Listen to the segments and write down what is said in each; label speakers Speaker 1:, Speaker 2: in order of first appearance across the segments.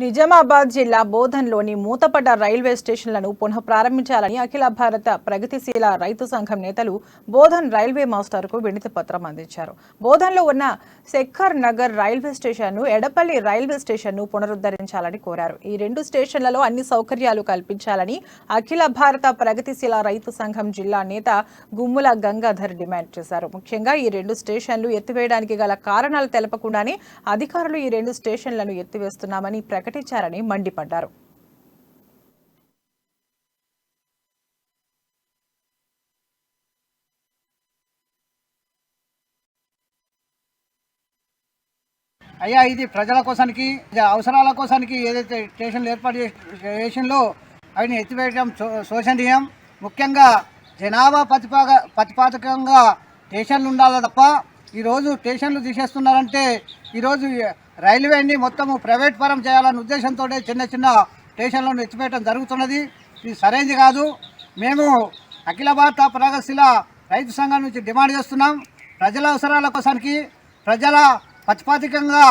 Speaker 1: నిజామాబాద్ జిల్లా బోధన్లోని మూతపడ్డ రైల్వే స్టేషన్లను పునః ప్రారంభించాలని అఖిల భారత ప్రగతిశీల రైతు సంఘం నేతలు బోధన్ రైల్వే మాస్టర్కు వినతి పత్రం అందించారు. బోధన్లో ఉన్న శక్కర్ నగర్ రైల్వే స్టేషన్ను, ఎడపల్లి రైల్వే స్టేషన్ను పునరుద్ధరించాలని కోరారు. ఈ రెండు స్టేషన్లలో అన్ని సౌకర్యాలు కల్పించాలని అఖిల భారత ప్రగతిశీల రైతు సంఘం జిల్లా నేత గుమ్ముల గంగాధర్ డిమాండ్ చేశారు. ముఖ్యంగా ఈ రెండు స్టేషన్లు ఎత్తివేయడానికి గల కారణాలు తెలపకుండానే అధికారులు ఈ రెండు స్టేషన్లను ఎత్తివేస్తున్నామని ప్రకటించారని మండిపడ్డారు.
Speaker 2: అయ్యా, ఇది ప్రజల కోసానికి, అవసరాల కోసానికి ఏదైతే స్టేషన్లు ఏర్పాటు స్టేషన్లో అవిని ఎత్తివేయడం శోచనీయం. ముఖ్యంగా జనాభా ప్రతిపాదకంగా స్టేషన్లు ఉండాలి తప్ప ఈరోజు స్టేషన్లు తీసేస్తున్నారంటే ఈరోజు రైల్వేని మొత్తము ప్రైవేట్ పరం చేయాలనే ఉద్దేశంతో చిన్న చిన్న స్టేషన్లను ఎత్తివేయడం జరుగుతున్నది. ఇది సరైనది కాదు. మేము అఖిల భారత ప్రగతిశీల రైతు సంఘం నుంచి డిమాండ్ చేస్తున్నాం. ప్రజల అవసరాల కోసానికి, ప్రజల ప్రతిపాదికంగా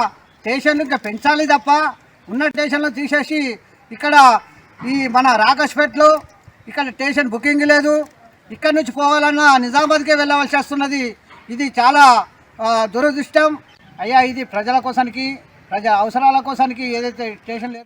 Speaker 2: స్టేషన్లు ఇంకా పెంచాలి తప్ప ఉన్న స్టేషన్లు తీసేసి ఇక్కడ ఈ మన రాకేష్పేటలో ఇక్కడ స్టేషన్ బుకింగ్ లేదు. ఇక్కడ నుంచి పోవాలన్నా నిజామాబాద్కే వెళ్ళవలసి వస్తున్నది. ఇది చాలా దురదృష్టం. అయ్యా, ఇది ప్రజల కోసానికి, ప్రజా అవసరాల కోసానికి ఏదైతే స్టేషన్లు